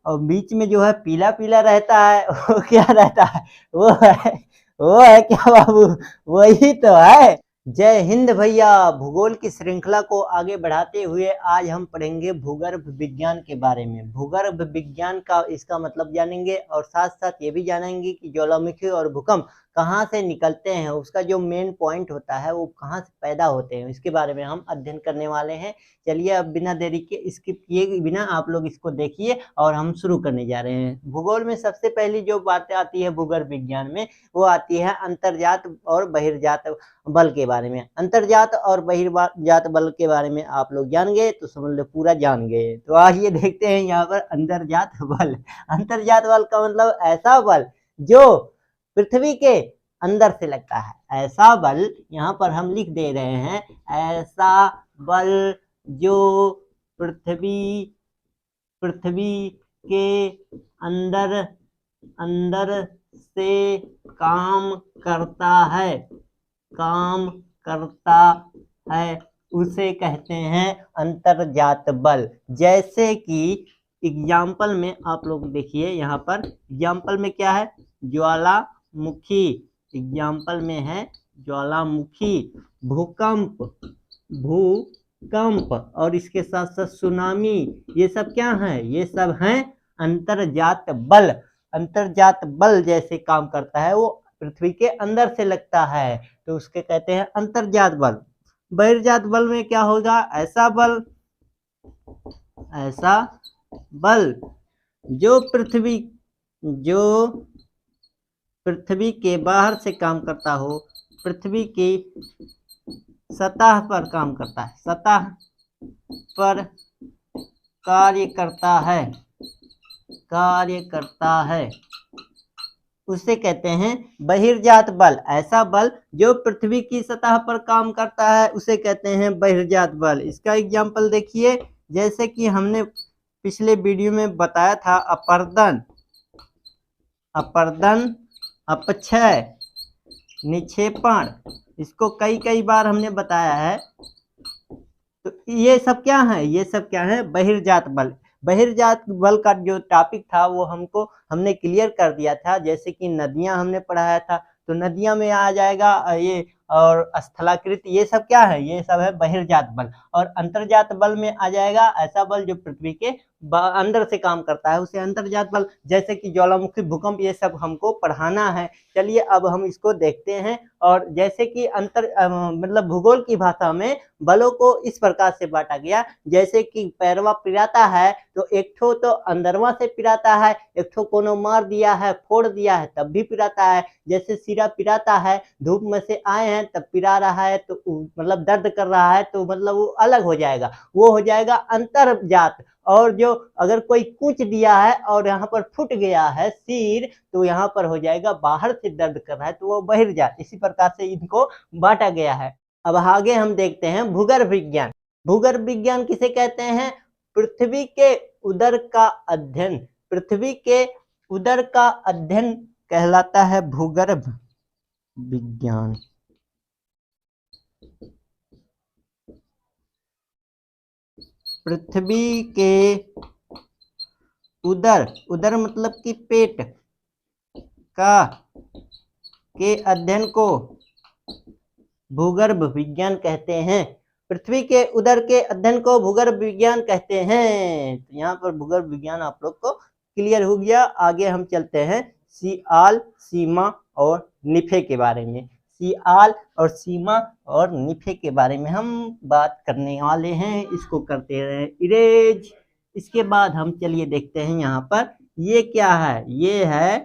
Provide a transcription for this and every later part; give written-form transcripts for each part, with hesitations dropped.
और बीच में जो है पीला पीला रहता है वो क्या रहता है? वो है क्या बाबू? वही तो है। जय हिंद भैया। भूगोल की श्रृंखला को आगे बढ़ाते हुए आज हम पढ़ेंगे भूगर्भ विज्ञान के बारे में। भूगर्भ विज्ञान का इसका मतलब जानेंगे और साथ साथ ये भी जानेंगे कि ज्वालामुखी और भूकंप कहाँ से निकलते हैं, उसका जो मेन पॉइंट होता है वो कहाँ से पैदा होते हैं, इसके बारे में हम अध्ययन करने वाले हैं। चलिए अब बिना देरी के स्किप किए बिना आप लोग इसको देखिए और हम शुरू करने जा रहे हैं। भूगोल में सबसे पहली जो बातें आती है भूगर्भ विज्ञान में, वो आती है अंतर्जात और बहिर्जात बल के बारे में। अंतर्जात और बहिर्जात बल के बारे में आप लोग जान गए तो समझ लो पूरा जान गए। तो आइए देखते हैं यहाँ पर अंतर्जात बल। अंतर्जात बल का मतलब ऐसा बल जो पृथ्वी के अंदर से लगता है। ऐसा बल यहाँ पर हम लिख दे रहे हैं, ऐसा बल जो पृथ्वी के अंदर से काम करता है उसे कहते हैं अंतर्जात बल। जैसे कि एग्जाम्पल में आप लोग देखिए, यहाँ पर एग्जाम्पल में क्या है? ज्वालामुखी। एग्जाम्पल में है ज्वालामुखी। भूकंप और इसके साथ साथ सुनामी, ये सब क्या है? ये सब हैं अंतर्जात बल। अंतर्जात बल जैसे काम करता है, वो पृथ्वी के अंदर से लगता है तो उसके कहते हैं अंतर्जात बल। बहिर्जात बल में क्या होगा? ऐसा बल जो पृथ्वी के बाहर से काम करता हो, पृथ्वी की सतह पर काम करता है, सतह पर कार्य करता है उसे कहते हैं बहिर्जात बल। ऐसा बल जो पृथ्वी की सतह पर काम करता है उसे कहते हैं बहिर्जात बल। इसका एग्जाम्पल देखिए, जैसे कि हमने पिछले वीडियो में बताया था, अपरदन, अपक्षय, निक्षेपण, इसको कई बार हमने बताया है। तो ये सब क्या है? ये सब क्या है? बहिर्जात बल। बहिर्जात बल का जो टॉपिक था वो हमने क्लियर कर दिया था। जैसे कि नदियां हमने पढ़ाया था, तो नदियां में आ जाएगा ये, और स्थलाकृत, ये सब क्या है? ये सब है बहिर्जात बल। और अंतर्जात बल में आ जाएगा ऐसा बल जो पृथ्वी के अंदर से काम करता है, उसे अंतर्जात बल। जैसे कि ज्वालामुखी, भूकंप, ये सब हमको पढ़ाना है। चलिए अब हम इसको देखते हैं। और जैसे कि मतलब भूगोल की भाषा में बलों को इस प्रकार से बांटा गया, जैसे कि पैरवा पिराता है तो एक ठो तो अंदरवा से पिराता है, एक ठो कोनो मार दिया है, फोड़ दिया है तब भी पिराता है। जैसे सिरा पिराता है, धूप में से आए हैं तब पिरा रहा है, तो मतलब दर्द कर रहा है, तो मतलब वो अलग हो जाएगा, वो हो जाएगा अंतर्जात। और जो अगर कोई कूच दिया है और यहाँ पर फूट गया है सिर, तो यहाँ पर हो जाएगा बाहर से दर्द कर रहा है, तो वो बहिर्जात। इसी प्रकार से इनको बांटा गया है। अब आगे हम देखते हैं भूगर्भ विज्ञान। भूगर्भ विज्ञान किसे कहते हैं? पृथ्वी के उदर का अध्ययन। पृथ्वी के उदर का अध्ययन कहलाता है भूगर्भ विज्ञान। पृथ्वी के उदर मतलब कि पेट के अध्ययन को भूगर्भ विज्ञान कहते हैं। पृथ्वी के उदर के अध्ययन को भूगर्भ विज्ञान कहते हैं। तो यहाँ पर भूगर्भ विज्ञान आप लोग को क्लियर हो गया। आगे हम चलते हैं सियाल, सीमा और निफे के बारे में। सियाल और सीमा और निफे के बारे में हम बात करने वाले हैं। इसको करते रहे इरेज। इसके बाद हम चलिए देखते हैं यहाँ पर ये क्या है? ये है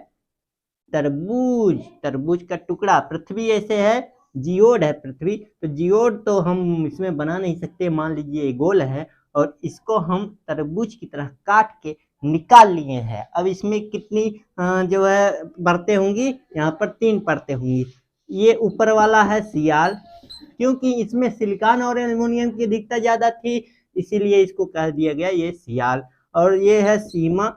तरबूज का टुकड़ा। पृथ्वी ऐसे है, जियोड है पृथ्वी, तो जियोड तो हम इसमें बना नहीं सकते। मान लीजिए गोल है और इसको हम तरबूज की तरह काट के निकाल लिए हैं। अब इसमें कितनी जो है परतें होंगी? यहाँ पर 3 परतें होंगी। ये ऊपर वाला है सियाल, क्योंकि इसमें सिलिकॉन और एल्युमिनियम की अधिकता ज्यादा थी, इसीलिए इसको कह दिया गया ये सियाल। और ये है सीमा,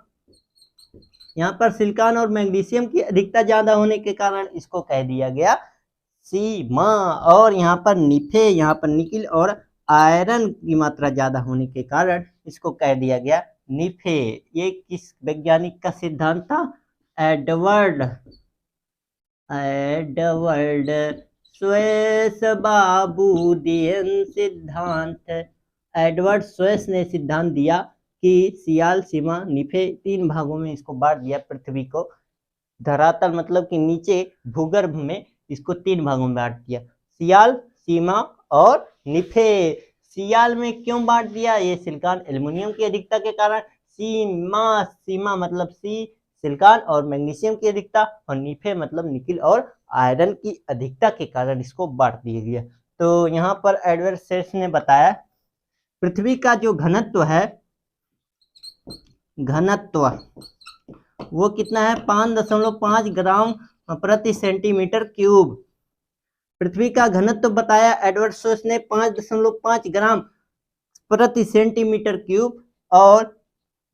यहाँ पर सिलिकॉन और मैग्नीशियम की अधिकता ज्यादा होने के कारण इसको कह दिया गया सीमा। और यहाँ पर निफे, यहाँ पर निकिल और आयरन की मात्रा ज्यादा होने के कारण इसको कह दिया गया निफे। ये किस वैज्ञानिक का सिद्धांत था? एडवर्ड स्वेस बाबूदियन सिद्धांत। एडवर्ड स्वेस ने सिद्धांत दिया कि सियाल, सीमा, निफे, 3 भागों में इसको बांट दिया पृथ्वी को। धरातल मतलब कि नीचे भूगर्भ में इसको 3 भागों में बांट दिया, सियाल, सीमा और निफे। सियाल में क्यों बांट दिया? ये सिलिकॉन एल्युमिनियम की अधिकता के कारण। सीमा मतलब सिलिकॉन और मैग्नीशियम की अधिकता, और निफे मतलब निकिल और आयरन की अधिकता के कारण इसको बांट दिया गया। तो यहाँ पर एडवर्ड सेस ने बताया पृथ्वी का जो घनत्व है, वो कितना है? 5.5 ग्राम प्रति सेंटीमीटर क्यूब। पृथ्वी का घनत्व बताया एडवर्ड सेस ने 5.5 ग्राम प्रति सेंटीमीटर क्यूब, और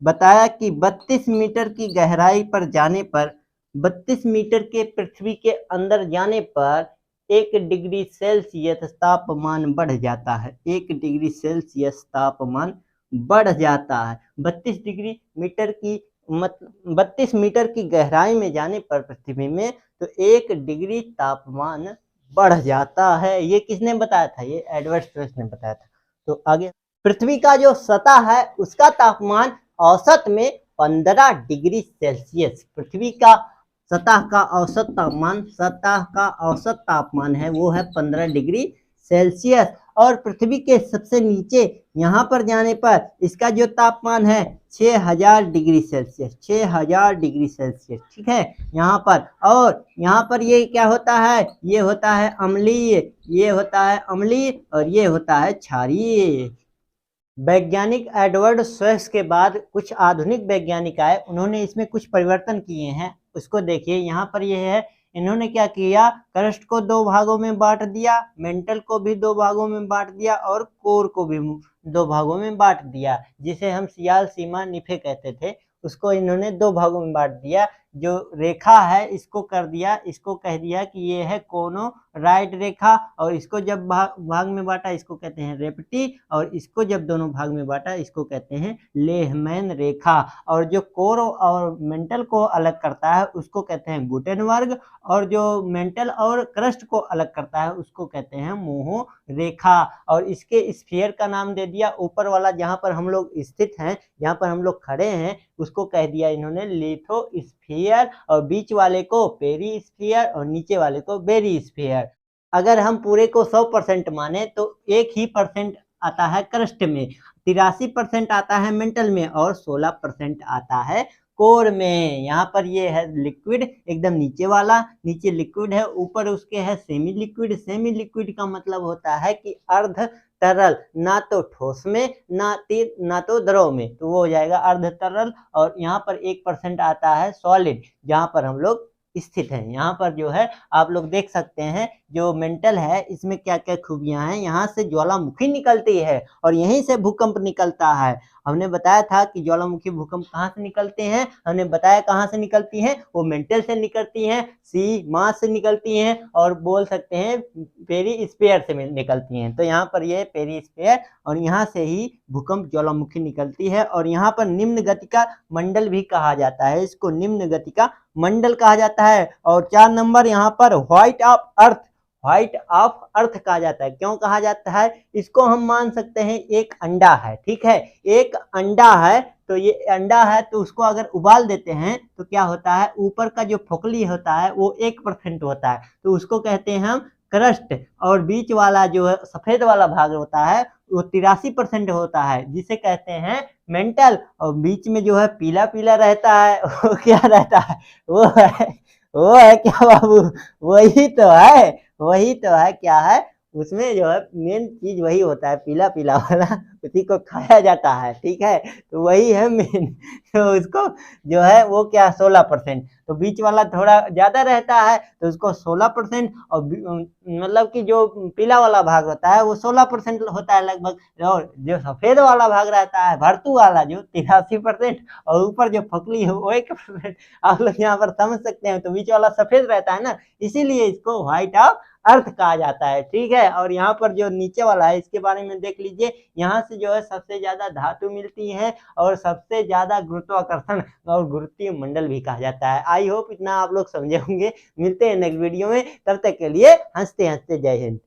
बताया कि 32 मीटर की गहराई पर जाने पर, 32 मीटर के पृथ्वी के अंदर जाने पर 1 डिग्री सेल्सियस तापमान बढ़ जाता है। 1 डिग्री सेल्सियस तापमान बढ़ जाता है। 32 मीटर की गहराई में जाने पर पृथ्वी में तो 1 डिग्री तापमान बढ़ जाता है। ये किसने बताया था? ये एडवर्ड स्वेस ने बताया था। तो आगे, पृथ्वी का जो सतह है उसका तापमान औसत में 15 डिग्री सेल्सियस। पृथ्वी का सतह का औसत तापमान है वो है 15 डिग्री सेल्सियस। और पृथ्वी के सबसे नीचे यहाँ पर जाने पर इसका जो तापमान है 6000 डिग्री सेल्सियस। 6000 डिग्री सेल्सियस, ठीक है यहाँ पर। और यहाँ पर ये क्या होता है? ये होता है अम्लीय, ये होता है अम्लीय, और ये होता है क्षारीय। वैज्ञानिक एडवर्ड स्वेस के बाद कुछ आधुनिक वैज्ञानिक आए, उन्होंने इसमें कुछ परिवर्तन किए हैं। उसको देखिए, यहाँ पर ये है, इन्होंने क्या किया? क्रस्ट को 2 भागों में बांट दिया, मेंटल को भी 2 भागों में बांट दिया, और कोर को भी 2 भागों में बांट दिया। जिसे हम सियाल, सीमा, निफे कहते थे, उसको इन्होंने 2 भागों में बांट दिया। जो रेखा है इसको कर दिया, इसको कह दिया कि ये है कोनो राइट रेखा, और इसको जब भाग में बांटा इसको कहते हैं रेपटी, और इसको जब दोनों भाग में बांटा इसको कहते हैं लेहमैन रेखा। और जो कोर और मेंटल को अलग करता है उसको कहते हैं गुटेनबर्ग, और जो मेंटल और क्रस्ट को अलग करता है उसको कहते हैं मोहो रेखा। और इसके स्फीयर का नाम दे दिया, ऊपर वाला जहाँ पर हम लोग स्थित हैं, जहाँ पर हम लोग खड़े हैं, उसको कह दिया इन्होंने लिथोस्फीयर, और बीच वाले को पेरीस्फीयर, और नीचे वाले को बेरीस्फीयर। अगर हम पूरे को 100% माने तो 1 ही % आता है क्रस्ट में, 83% आता है मेंटल में, और 16% आता है कोर में। यहाँ पर ये है लिक्विड, एकदम नीचे वाला, नीचे लिक्विड है, ऊपर उसके है सेमी लिक्विड। सेमी लिक्विड का मतलब होता है कि अर्ध तरल, ना तो ठोस में ना तो द्रव में, तो वो हो जाएगा अर्ध तरल। और यहाँ पर 1% आता है सॉलिड, जहाँ पर हम लोग स्थित हैं। यहाँ पर जो है आप लोग देख सकते हैं, जो मेंटल है इसमें क्या क्या खूबियां हैं। यहाँ से ज्वालामुखी निकलती है और यहीं से भूकंप निकलता है। हमने बताया था कि ज्वालामुखी भूकंप कहाँ से निकलते हैं, हमने बताया कहाँ से निकलती हैं, वो मेंटल से निकलती हैं, सीमा से निकलती हैं, और बोल सकते हैं पेरीस्फीयर से निकलती हैं। तो यहाँ पर ये पेरीस्फीयर, और यहाँ से ही भूकंप ज्वालामुखी निकलती है। और यहाँ पर निम्न गति का मंडल भी कहा जाता है, इसको निम्न गति का मंडल कहा जाता है। और 4 नंबर यहाँ पर व्हाइट ऑफ अर्थ कहा जाता है। क्यों कहा जाता है? इसको हम मान सकते हैं एक अंडा है, ठीक है, एक अंडा है। तो ये अंडा है, तो उसको अगर उबाल देते हैं तो क्या होता है? ऊपर का जो फोकली होता है वो 1% होता है, तो उसको कहते हैं हम क्रस्ट। और बीच वाला जो है सफेद वाला भाग होता है वो 83% होता है, जिसे कहते हैं मेंटल। और बीच में जो है पीला पीला रहता है वो क्या रहता है? वो है क्या बाबू? वही तो है क्या है? उसमें जो है मेन चीज वही होता है, पीला पीला वाला, उसी को खाया जाता है, ठीक है, तो वही है मेन। तो उसको जो है वो क्या 16%, तो बीच वाला थोड़ा ज्यादा रहता है तो उसको 16%, और मतलब कि जो पीला वाला भाग होता है वो 16% होता है लगभग, और जो सफेद वाला भाग रहता है भरतू वाला जो 83%, और ऊपर जो फकली है वो 1%। आप लोग यहाँ पर समझ सकते हैं, तो बीच वाला सफेद रहता है ना, इसीलिए इसको व्हाइट ऑफ अर्थ कहा जाता है, ठीक है। और यहाँ पर जो नीचे वाला है इसके बारे में देख लीजिए, यहाँ से जो है सबसे ज्यादा धातु मिलती है और सबसे ज्यादा गुरुत्वाकर्षण और गुरुत्वीय मंडल भी कहा जाता है। आई होप इतना आप लोग समझे होंगे। मिलते हैं नेक्स्ट वीडियो में, तब तक के लिए हंसते हंसते जय हिंद।